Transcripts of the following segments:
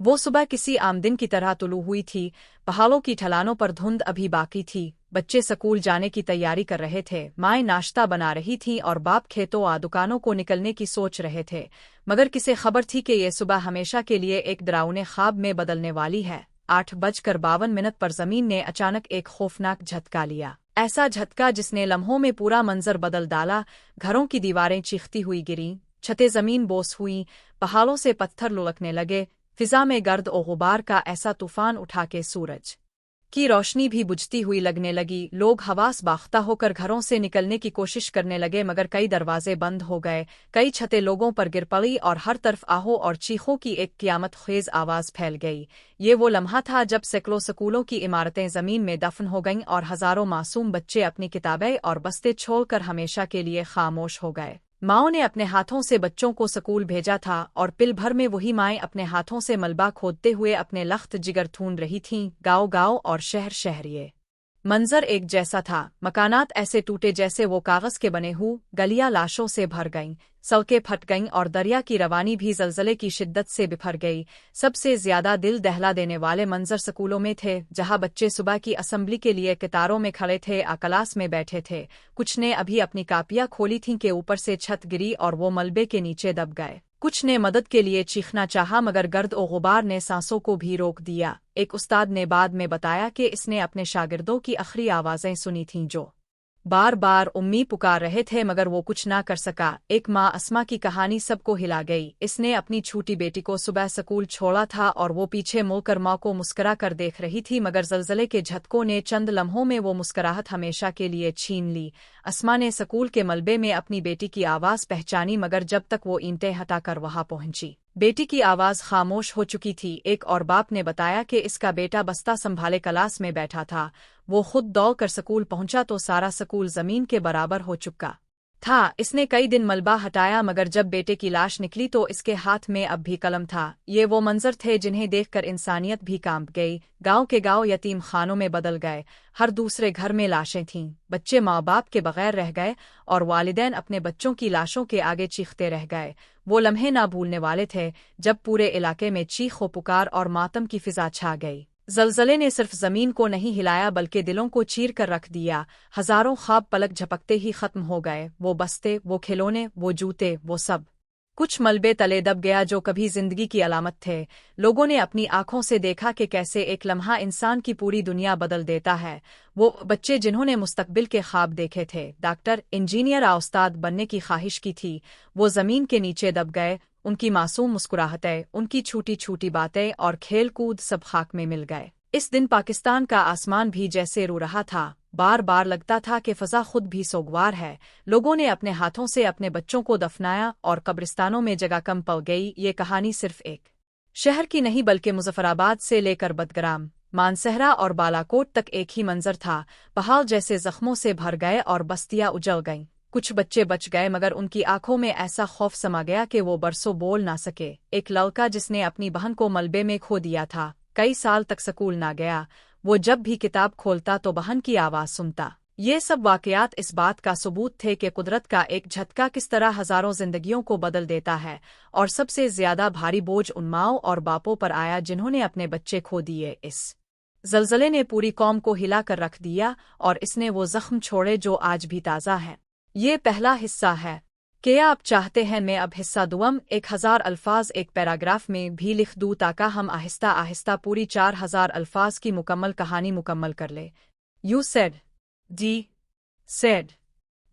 वो सुबह किसी आमदिन की तरह तुलू हुई थी। पहाड़ों की ढलानों पर धुंध अभी बाकी थी। बच्चे स्कूल जाने की तैयारी कर रहे थे, माएँ नाश्ता बना रही थीं और बाप खेतों आ दुकानों को निकलने की सोच रहे थे। मगर किसे खबर थी कि ये सुबह हमेशा के लिए एक डरावने ख्वाब में बदलने वाली है। 8:52 पर जमीन ने अचानक एक खौफनाक झटका लिया। ऐसा झटका जिसने लम्हों में पूरा मंजर बदल डाला। घरों की दीवारें चीखती हुई गिरीं, छतें जमीन बोस हुई, पहाड़ों से पत्थर लुढ़कने लगे। फिजा में गर्द और गुबार का ऐसा तूफान उठा के सूरज की रोशनी भी बुझती हुई लगने लगी। लोग हवास बाख्ता होकर घरों से निकलने की कोशिश करने लगे, मगर कई दरवाजे बंद हो गए, कई छतें लोगों पर गिर पड़ी और हर तरफ आहों और चीखों की एक क़यामत ख़ेज़ आवाज़ फैल गई। ये वो लम्हा था जब सैकड़ों स्कूलों की इमारतें ज़मीन में दफन हो गईं और हज़ारों मासूम बच्चे अपनी किताबें और बस्ते छोड़कर हमेशा के लिए खामोश हो गए। माओं ने अपने हाथों से बच्चों को स्कूल भेजा था और पिल भर में वही माएँ अपने हाथों से मलबा खोदते हुए अपने लख्त जिगर थून रही थीं। गाँव गाँव और शहर शहर ये मंजर एक जैसा था। मकानात ऐसे टूटे जैसे वो कागज के बने हों, गलियां लाशों से भर गईं, सड़कें फट गईं और दरिया की रवानी भी ज़लज़ले की शिद्दत से बिफर गई। सबसे ज्यादा दिल दहला देने वाले मंजर स्कूलों में थे, जहां बच्चे सुबह की असेंबली के लिए कतारों में खड़े थे, क्लास में बैठे थे। कुछ ने अभी अपनी कापियां खोली थीं कि ऊपर से छत गिरी और वो मलबे के नीचे दब गए। कुछ ने मदद के लिए चीखना चाहा, मगर गर्द और गुबार ने सांसों को भी रोक दिया। एक उस्ताद ने बाद में बताया कि इसने अपने शागिर्दों की आखिरी आवाज़ें सुनी थीं जो बार बार उम्मी पुकार रहे थे, मगर वो कुछ ना कर सका। एक माँ अस्मा की कहानी सबको हिला गई। इसने अपनी छोटी बेटी को सुबह स्कूल छोड़ा था और वो पीछे मुड़कर माँ को मुस्करा कर देख रही थी, मगर ज़लज़ले के झटकों ने चंद लम्हों में वो मुस्कराहट हमेशा के लिए छीन ली। अस्मा ने स्कूल के मलबे में अपनी बेटी की आवाज़ पहचानी, मगर जब तक वो ईंटें हटाकर वहां पहुंची, बेटी की आवाज़ खामोश हो चुकी थी। एक और बाप ने बताया कि इसका बेटा बस्ता संभाले क्लास में बैठा था। वो खुद दौड़ कर स्कूल पहुंचा तो सारा स्कूल जमीन के बराबर हो चुका था। इसने कई दिन मलबा हटाया, मगर जब बेटे की लाश निकली तो इसके हाथ में अब भी कलम था। ये वो मंजर थे जिन्हें देखकर इंसानियत भी कांप गई। गांव के गांव यतीम खानों में बदल गए। हर दूसरे घर में लाशें थीं। बच्चे माँ बाप के बगैर रह गए और वालिदैन अपने बच्चों की लाशों के आगे चीखते रह गए। वो लम्हे ना भूलने वाले थे जब पूरे इलाके में चीख पुकार और मातम की फिजा छा गई। ज़लज़ले ने सिर्फ ज़मीन को नहीं हिलाया बल्कि दिलों को चीर कर रख दिया। हज़ारों ख्वाब पलक झपकते ही ख़त्म हो गए। वो बस्ते, वो खिलौने, वो जूते, वो सब कुछ मलबे तले दब गया जो कभी जिंदगी की अलामत थे। लोगों ने अपनी आंखों से देखा कि कैसे एक लम्हा इंसान की पूरी दुनिया बदल देता है। वो बच्चे जिन्होंने मुस्तकबिल के ख्वाब देखे थे, डॉक्टर, इंजीनियर या उस्ताद बनने की ख्वाहिश की थी, वो ज़मीन के नीचे दब गए। उनकी मासूम मुस्कुराहटें, उनकी छोटी छोटी बातें और खेल कूद सब खाक में मिल गए। इस दिन पाकिस्तान का आसमान भी जैसे रो रहा था। बार बार लगता था कि फ़ज़ा खुद भी सोगवार है। लोगों ने अपने हाथों से अपने बच्चों को दफनाया और कब्रिस्तानों में जगह कम पड़ गई। ये कहानी सिर्फ एक शहर की नहीं बल्कि मुजफ्फराबाद से लेकर बदग्राम, मानसहरा और बालाकोट तक एक ही मंजर था। पहाड़ जैसे जख्मों से भर गए और बस्तियां उजड़ गईं। कुछ बच्चे बच गए, मगर उनकी आंखों में ऐसा खौफ समा गया कि वो बरसों बोल ना सके। एक लड़का जिसने अपनी बहन को मलबे में खो दिया था, कई साल तक स्कूल ना गया। वो जब भी किताब खोलता तो बहन की आवाज़ सुनता। ये सब वाकयात इस बात का सबूत थे कि कुदरत का एक झटका किस तरह हज़ारों जिंदगियों को बदल देता है। और सबसे ज्यादा भारी बोझ उन माओं और बापों पर आया जिन्होंने अपने बच्चे खो दिए। इस ज़लज़ले ने पूरी कौम को हिला कर रख दिया और इसने वो जख्म छोड़े जो आज भी ताज़ा है। ये पहला हिस्सा है। क्या आप चाहते हैं मैं अब हिस्सा दुम 1000 अल्फाज एक पैराग्राफ में भी लिख दूँ ताकि हम आहिस्ता आहिस्ता पूरी 4000 अल्फाज की मुकम्मल कहानी मुकम्मल कर ले? यू सेड डी सेड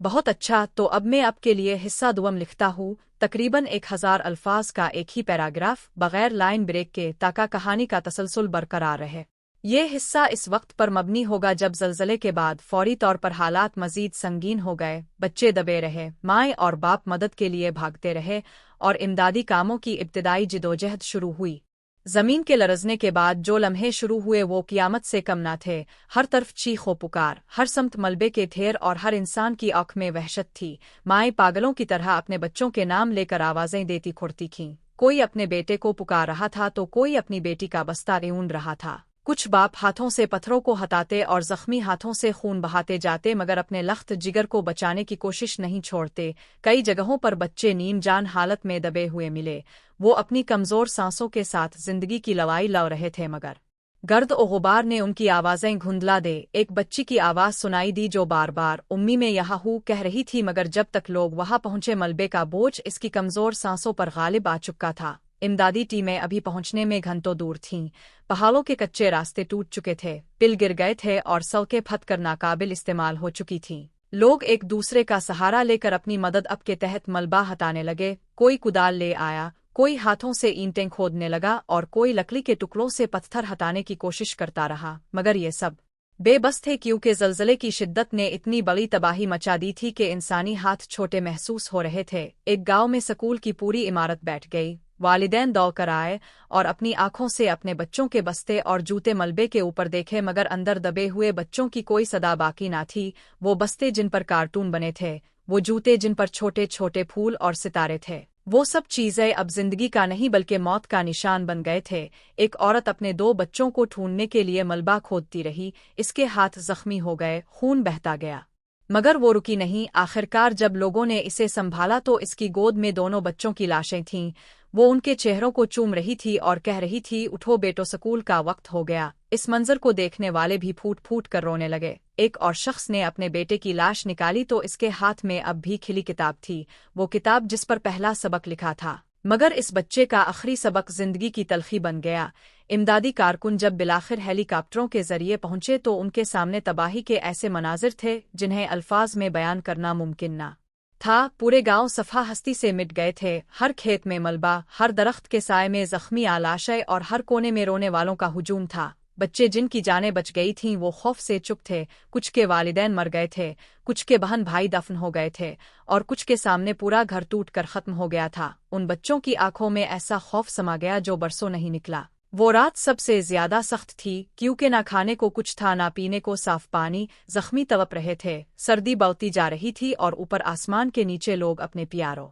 बहुत अच्छा, तो अब मैं आपके लिए हिस्सा दुम लिखता हूँ, तकरीबन 1000 अल्फाज का एक ही पैराग्राफ बगैर लाइन ब्रेक के, ताकि कहानी का तसलसल बरकरार रहे। ये हिस्सा इस वक्त पर मबनी होगा जब ज़लज़ले के बाद फौरी तौर पर हालात मज़ीद संगीन हो गए। बच्चे दबे रहे, माएँ और बाप मदद के लिए भागते रहे और इमदादी कामों की इब्तिदाई जिदोजहद शुरू हुई। ज़मीन के लरज़ने के बाद जो लम्हे शुरू हुए वो क़यामत से कम न थे। हर तरफ चीखो पुकार, हर समत मलबे के ढेर और हर इंसान की आँख में वहशत थी। माएँ पागलों की तरह अपने बच्चों के नाम लेकर आवाज़ें देती खुरती थीं। कोई अपने बेटे को पुकार रहा था तो कोई अपनी बेटी का बस्ता ढूंढ रहा था। कुछ बाप हाथों से पत्थरों को हटाते और जख्मी हाथों से खून बहाते जाते मगर अपने लख्त जिगर को बचाने की कोशिश नहीं छोड़ते। कई जगहों पर बच्चे नीम जान हालत में दबे हुए मिले। वो अपनी कमजोर सांसों के साथ जिंदगी की लड़ाई लड़ रहे थे मगर गर्द और गुबार ने उनकी आवाजें धुंधला दे। एक बच्ची की आवाज सुनाई दी जो बार बार उम्मी में यहाँ हूँ कह रही थी मगर जब तक लोग वहां पहुंचे मलबे का बोझ इसकी कमजोर सांसों पर गालिब आ चुका था। इमदादी टीमें अभी पहुंचने में घंटों दूर थीं। पहाड़ों के कच्चे रास्ते टूट चुके थे, पिल गिर गए थे और सड़कें फटकर नाकाबिल इस्तेमाल हो चुकी थीं। लोग एक दूसरे का सहारा लेकर अपनी मदद अब के तहत मलबा हटाने लगे। कोई कुदाल ले आया, कोई हाथों से ईंटें खोदने लगा और कोई लकड़ी के टुकड़ों से पत्थर हटाने की कोशिश करता रहा मगर ये सब बेबस थे क्योंकि ज़लज़ले की शिद्दत ने इतनी बड़ी तबाही मचा दी थी कि इंसानी हाथ छोटे महसूस हो रहे थे। एक गांव में स्कूल की पूरी इमारत बैठ गई। वालिदैन दौड़ कर आए और अपनी आंखों से अपने बच्चों के बस्ते और जूते मलबे के ऊपर देखे मगर अंदर दबे हुए बच्चों की कोई सदा बाकी ना थी। वो बस्ते जिन पर कार्टून बने थे, वो जूते जिन पर छोटे छोटे फूल और सितारे थे, वो सब चीजें अब जिंदगी का नहीं बल्कि मौत का निशान बन गए थे। एक औरत अपने 2 बच्चों को ढूंढने के लिए मलबा खोदती रही। इसके हाथ जख्मी हो गए, खून बहता गया मगर वो रुकी नहीं। आखिरकार जब लोगों ने इसे संभाला तो इसकी गोद में दोनों बच्चों की लाशें थीं। वो उनके चेहरों को चूम रही थी और कह रही थी, उठो बेटो, स्कूल का वक्त हो गया। इस मंजर को देखने वाले भी फूट फूट कर रोने लगे। एक और शख्स ने अपने बेटे की लाश निकाली तो इसके हाथ में अब भी खिली किताब थी, वो किताब जिस पर पहला सबक लिखा था। मगर इस बच्चे का आखिरी सबक जिंदगी की तलखी बन गया। इमदादी कारकुन जब बिलाखिर हेलीकॉप्टरों के जरिए पहुंचे तो उनके सामने तबाही के ऐसे मनाजिर थे जिन्हें अल्फाज में बयान करना मुमकिन न था। पूरे गांव सफा हस्ती से मिट गए थे। हर खेत में मलबा, हर दरख्त के साए में जख्मी आलाशय और हर कोने में रोने वालों का हुजूम था। बच्चे जिनकी जानें बच गई थीं वो खौफ से चुप थे। कुछ के वालिदैन मर गए थे, कुछ के बहन भाई दफन हो गए थे और कुछ के सामने पूरा घर टूट कर खत्म हो गया था। उन बच्चों की आंखों में ऐसा खौफ समा गया जो बरसों नहीं निकला। वो रात सबसे ज्यादा सख्त थी क्योंकि ना खाने को कुछ था, ना पीने को साफ पानी। जख्मी तड़प रहे थे, सर्दी बढ़ती जा रही थी और ऊपर आसमान के नीचे लोग अपने प्यारों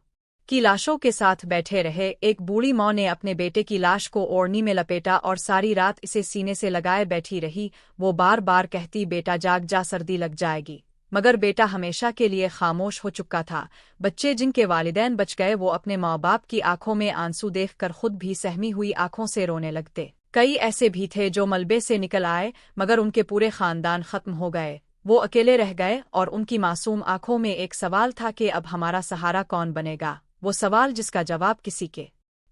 की लाशों के साथ बैठे रहे। एक बूढ़ी माँ ने अपने बेटे की लाश को ओढ़नी में लपेटा और सारी रात इसे सीने से लगाए बैठी रही। वो बार बार कहती, बेटा जाग जा, सर्दी लग जाएगी, मगर बेटा हमेशा के लिए खामोश हो चुका था। बच्चे जिनके वालिदैन बच गए वो अपने माँ बाप की आंखों में आंसू देखकर खुद भी सहमी हुई आंखों से रोने लगते। कई ऐसे भी थे जो मलबे से निकल आए मगर उनके पूरे खानदान खत्म हो गए। वो अकेले रह गए और उनकी मासूम आंखों में एक सवाल था कि अब हमारा सहारा कौन बनेगा। वो सवाल जिसका जवाब किसी के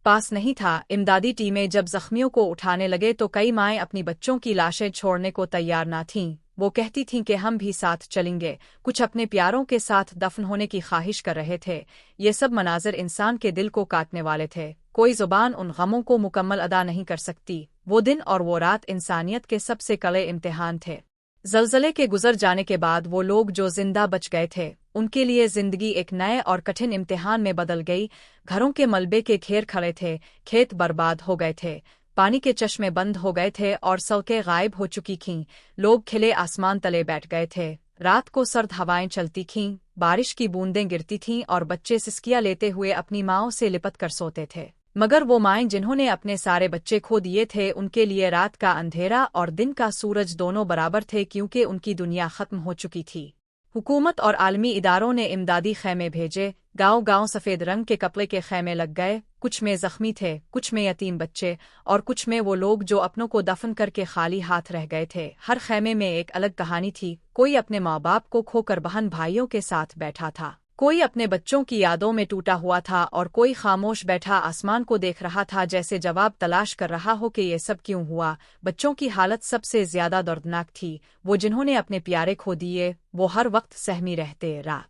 पास नहीं था। इमदादी टीमें जब जख्मियों को उठाने लगे तो कई माएं अपनी बच्चों की लाशें छोड़ने को तैयार न थीं। वो कहती थीं कि हम भी साथ चलेंगे। कुछ अपने प्यारों के साथ दफन होने की ख्वाहिश कर रहे थे। ये सब मनाजिर इंसान के दिल को काटने वाले थे। कोई जुबान उन गमों को मुकम्मल अदा नहीं कर सकती। वो दिन और वो रात इंसानियत के सबसे कड़े इम्तिहान थे। ज़लज़ले के गुजर जाने के बाद वो लोग जो जिंदा बच गए थे उनके लिए जिंदगी एक नए और कठिन इम्तिहान में बदल गई। घरों के मलबे के घेर खड़े थे, खेत बर्बाद हो गए थे, पानी के चश्मे बंद हो गए थे और सड़कें गायब हो चुकी थीं। लोग खिले आसमान तले बैठ गए थे। रात को सर्द हवाएं चलती थीं, बारिश की बूंदें गिरती थीं और बच्चे सिसकियां लेते हुए अपनी माँओं से लिपट कर सोते थे। मगर वो माएं जिन्होंने अपने सारे बच्चे खो दिए थे उनके लिए रात का अंधेरा और दिन का सूरज दोनों बराबर थे क्योंकि उनकी दुनिया खत्म हो चुकी थी। हुकूमत और आलमी इदारों ने इमदादी खैमे भेजे। गांव-गांव सफ़ेद रंग के कपड़े के खैमे लग गए। कुछ में जख्मी थे, कुछ में यतीम बच्चे और कुछ में वो लोग जो अपनों को दफन करके खाली हाथ रह गए थे। हर खैमे में एक अलग कहानी थी। कोई अपने माँ बाप को खोकर बहन भाइयों के साथ बैठा था, कोई अपने बच्चों की यादों में टूटा हुआ था और कोई खामोश बैठा आसमान को देख रहा था जैसे जवाब तलाश कर रहा हो कि ये सब क्यों हुआ। बच्चों की हालत सबसे ज्यादा दर्दनाक थी। वो जिन्होंने अपने प्यारे खो दिए वो हर वक्त सहमी रहते। रात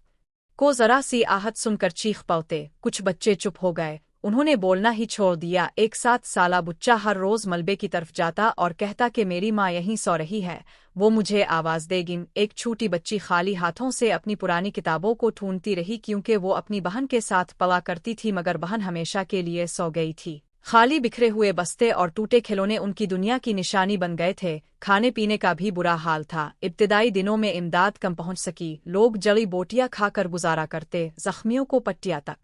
को जरा सी आहट सुनकर चीख पड़ते। कुछ बच्चे चुप हो गए, उन्होंने बोलना ही छोड़ दिया। एक 7 साला बच्चा हर रोज मलबे की तरफ जाता और कहता कि मेरी माँ यहीं सो रही है, वो मुझे आवाज देगी। एक छोटी बच्ची खाली हाथों से अपनी पुरानी किताबों को ढूंढती रही क्योंकि वो अपनी बहन के साथ पढ़ा करती थी मगर बहन हमेशा के लिए सो गई थी। खाली बिखरे हुए बस्ते और टूटे खिलौने उनकी दुनिया की निशानी बन गए थे। खाने पीने का भी बुरा हाल था। इब्तिदाई दिनों में इमदाद कम पहुंच सकी। लोग जड़ी बोटियां खाकर गुजारा करते, जख्मियों को पट्टियां तक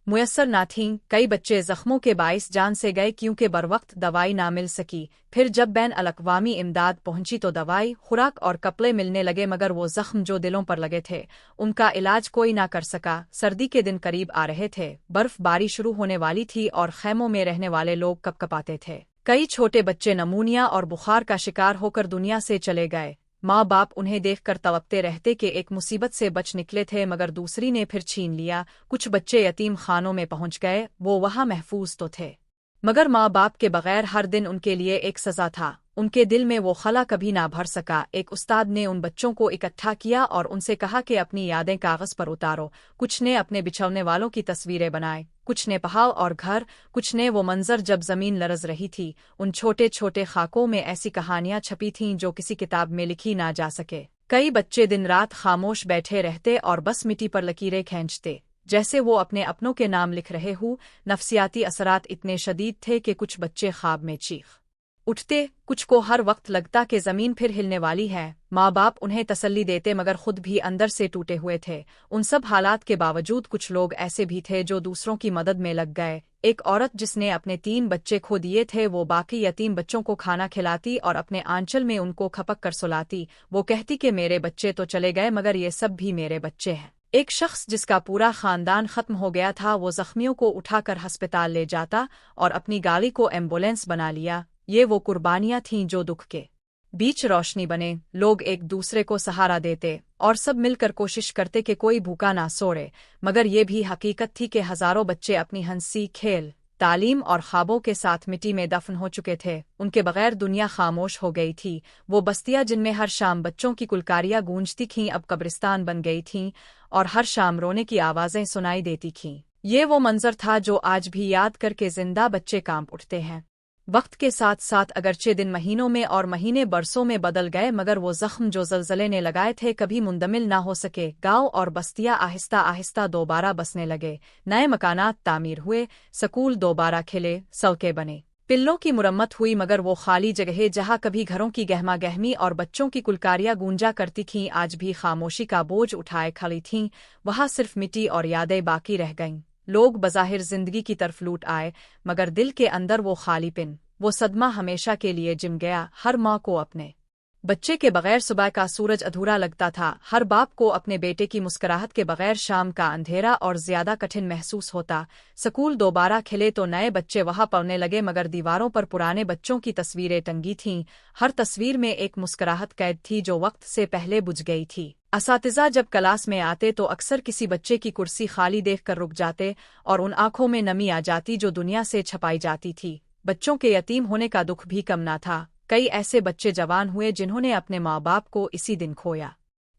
मुयस्सर ना थीं। कई बच्चे जख्मों के बाइस जान से गए क्योंकि बरवक्त दवाई ना मिल सकी। फिर जब बैन अल-अक़वामी इमदाद पहुंची तो दवाई, खुराक और कपड़े मिलने लगे, मगर वो जख्म जो दिलों पर लगे थे उनका इलाज कोई ना कर सका। सर्दी के दिन करीब आ रहे थे, बर्फबारी शुरू होने वाली थी और खैमों में रहने वाले लोग कपकपाते थे। कई छोटे बच्चे नमूनिया और बुखार का शिकार होकर दुनिया से चले गए। माँ बाप उन्हें देखकर तड़पते रहते कि एक मुसीबत से बच निकले थे मगर दूसरी ने फिर छीन लिया। कुछ बच्चे यतीम खानों में पहुंच गए, वो वहां महफूज तो थे मगर माँ बाप के बगैर हर दिन उनके लिए एक सजा था। उनके दिल में वो खला कभी ना भर सका। एक उस्ताद ने उन बच्चों को इकट्ठा किया और उनसे कहा कि अपनी यादें कागज पर उतारो। कुछ ने अपने बिछड़ने वालों की तस्वीरें बनाए, कुछ ने पहाड़ और घर, कुछ ने वो मंजर जब जमीन लरज रही थी। उन छोटे छोटे खाकों में ऐसी कहानियां छपी थीं जो किसी किताब में लिखी ना जा सके। कई बच्चे दिन रात खामोश बैठे रहते और बस मिट्टी पर लकीरें खींचते, जैसे वो अपने अपनों के नाम लिख रहे हों। नफसियाती असरात इतने शदीद थे कि कुछ बच्चे ख्वाब में चीख उठते, कुछ को हर वक्त लगता कि जमीन फिर हिलने वाली है। माँ बाप उन्हें तसल्ली देते मगर खुद भी अंदर से टूटे हुए थे। उन सब हालात के बावजूद कुछ लोग ऐसे भी थे जो दूसरों की मदद में लग गए। एक औरत जिसने अपने 3 बच्चे खो दिए थे, वो बाकी यतीम बच्चों को खाना खिलाती और अपने आंचल में उनको खपक कर सुलाती। वो कहती कि मेरे बच्चे तो चले गए मगर ये सब भी मेरे बच्चे हैं। एक शख्स जिसका पूरा खानदान खत्म हो गया था, वो जख्मियों को उठाकर अस्पताल ले जाता और अपनी गाड़ी को एम्बुलेंस बना लिया। ये वो कुर्बानियां थीं जो दुख के बीच रोशनी बने। लोग एक दूसरे को सहारा देते और सब मिलकर कोशिश करते कि कोई भूखा ना सोए। मगर ये भी हकीकत थी कि हजारों बच्चे अपनी हंसी, खेल, तालीम और ख्वाबों के साथ मिट्टी में दफन हो चुके थे। उनके बगैर दुनिया खामोश हो गई थी। वो बस्तियां जिनमें हर शाम बच्चों की कुलकारियां गूंजती थीं अब कब्रिस्तान बन गई थीं और हर शाम रोने की आवाजें सुनाई देती थीं। ये वो मंजर था जो आज भी याद करके जिंदा बच्चे कांप उठते हैं। वक्त के साथ साथ अगरचे दिन महीनों में और महीने बरसों में बदल गए मगर वो जख्म जो ज़लज़ले ने लगाए थे कभी मुंदमिल ना हो सके। गांव और बस्तियां आहिस्ता आहिस्ता दोबारा बसने लगे। नए मकानात तामीर हुए, स्कूल दोबारा खिले, सड़कें बने, पिल्लों की मुरम्मत हुई, मगर वो खाली जगह जहां कभी घरों की गहमा गहमी और बच्चों की कुलकारियां गूंजा करती थीं आज भी खामोशी का बोझ उठाए खड़ी थीं। वहां सिर्फ मिट्टी और यादें बाकी रह गईं। लोग बज़ाहिर जिंदगी की तरफ लूट आए मगर दिल के अंदर वो खालीपन, वो सदमा हमेशा के लिए जिम गया। हर माँ को अपने बच्चे के बगैर सुबह का सूरज अधूरा लगता था। हर बाप को अपने बेटे की मुस्कुराहट के बगैर शाम का अंधेरा और ज्यादा कठिन महसूस होता। स्कूल दोबारा खिले तो नए बच्चे वहां पढ़ने लगे मगर दीवारों पर पुराने बच्चों की तस्वीरें टंगी थीं। हर तस्वीर में एक मुस्कुराहट कैद थी जो वक्त से पहले बुझ गई थी। असातिज़ा जब क्लास में आते तो अक्सर किसी बच्चे की कुर्सी खाली देखकर रुक जाते और उन आंखों में नमी आ जाती जो दुनिया से छपाई जाती थी। बच्चों के यतीम होने का दुख भी कम ना था। कई ऐसे बच्चे जवान हुए जिन्होंने अपने माँ बाप को इसी दिन खोया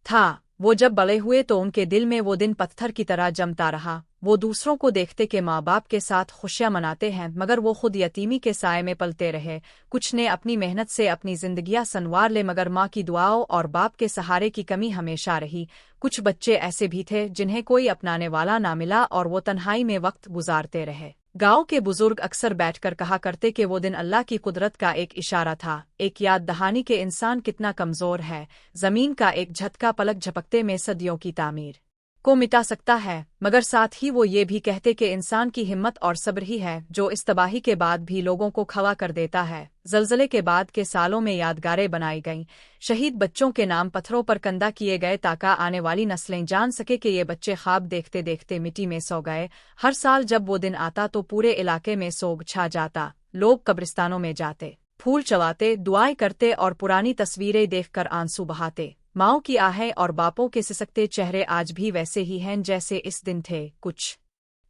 था। वो जब बड़े हुए तो उनके दिल में वो दिन पत्थर की तरह जमता रहा। वो दूसरों को देखते कि माँ बाप के साथ खुशियां मनाते हैं मगर वो खुद यतीमी के साए में पलते रहे। कुछ ने अपनी मेहनत से अपनी जिंदगियां संवार ले मगर माँ की दुआओं और बाप के सहारे की कमी हमेशा रही। कुछ बच्चे ऐसे भी थे जिन्हें कोई अपनाने वाला ना मिला और वो तन्हाई में वक्त गुजारते रहे। गांव के बुजुर्ग अक्सर बैठकर कहा करते कि वो दिन अल्लाह की कुदरत का एक इशारा था, एक याद दहानी के इंसान कितना कमजोर है। जमीन का एक झटका पलक झपकते में सदियों की तामीर को मिटा सकता है। मगर साथ ही वो ये भी कहते कि इंसान की हिम्मत और सब्र ही है जो इस तबाही के बाद भी लोगों को खड़ा कर देता है। जलजले के बाद के सालों में यादगारें बनाई गईं। शहीद बच्चों के नाम पत्थरों पर कंदा किए गए ताकि आने वाली नस्लें जान सके कि ये बच्चे ख्वाब देखते देखते मिट्टी में सो गए। हर साल जब वो दिन आता तो पूरे इलाके में सोग छा जाता। लोग कब्रिस्तानों में जाते, फूल चढ़ाते, दुआएं करते और पुरानी तस्वीरें देखकर आंसू बहाते। माँओं की आहें और बापों के सिसकते चेहरे आज भी वैसे ही हैं जैसे इस दिन थे। कुछ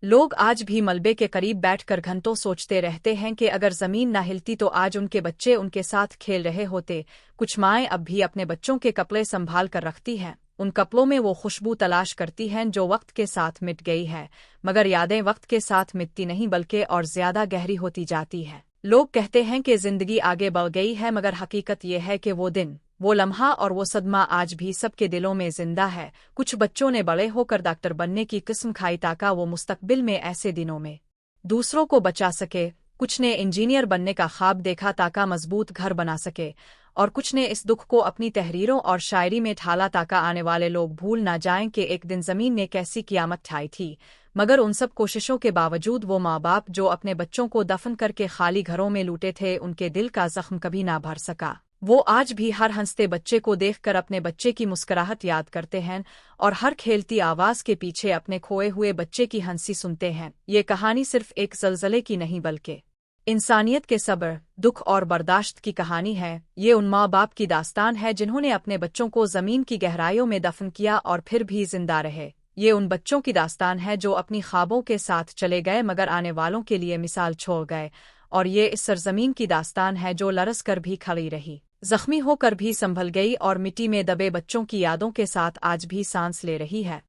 लोग आज भी मलबे के करीब बैठकर घंटों सोचते रहते हैं कि अगर जमीन ना हिलती तो आज उनके बच्चे उनके साथ खेल रहे होते। कुछ माएँ अब भी अपने बच्चों के कपड़े संभाल कर रखती हैं। उन कपड़ों में वो खुशबू तलाश करती हैं जो वक्त के साथ मिट गई है। मगर यादें वक्त के साथ मिटती नहीं बल्कि और ज्यादा गहरी होती जाती है। लोग कहते हैं कि जिंदगी आगे बढ़ गई है मगर हकीकत ये है कि वो दिन, वो लम्हा और वो सदमा आज भी सबके दिलों में जिंदा है। कुछ बच्चों ने बड़े होकर डॉक्टर बनने की किस्म खाई ताकि वो मुस्तकबिल में ऐसे दिनों में दूसरों को बचा सके। कुछ ने इंजीनियर बनने का ख्वाब देखा ताकि मजबूत घर बना सके और कुछ ने इस दुख को अपनी तहरीरों और शायरी में ढाला ताकि आने वाले लोग भूल ना जाएं कि एक दिन जमीन ने कैसी कियामत ठाई थी। मगर उन सब कोशिशों के बावजूद वो माँ बाप जो अपने बच्चों को दफन करके खाली घरों में लूटे थे, उनके दिल का जख्म कभी ना भर सका। वो आज भी हर हंसते बच्चे को देखकर अपने बच्चे की मुस्कुराहट याद करते हैं और हर खेलती आवाज के पीछे अपने खोए हुए बच्चे की हंसी सुनते हैं। ये कहानी सिर्फ एक ज़लज़ले की नहीं बल्कि इंसानियत के सब्र, दुख और बर्दाश्त की कहानी है। ये उन माँ बाप की दास्तान है जिन्होंने अपने बच्चों को ज़मीन की गहराइयों में दफन किया और फिर भी जिंदा रहे। ये उन बच्चों की दास्तान है जो अपनी ख्वाबों के साथ चले गए मगर आने वालों के लिए मिसाल छोड़ गए। और ये इस सरजमीन की दास्तान है जो लरस कर भी खड़ी रही, जख्मी होकर भी संभल गई और मिट्टी में दबे बच्चों की यादों के साथ आज भी सांस ले रही है।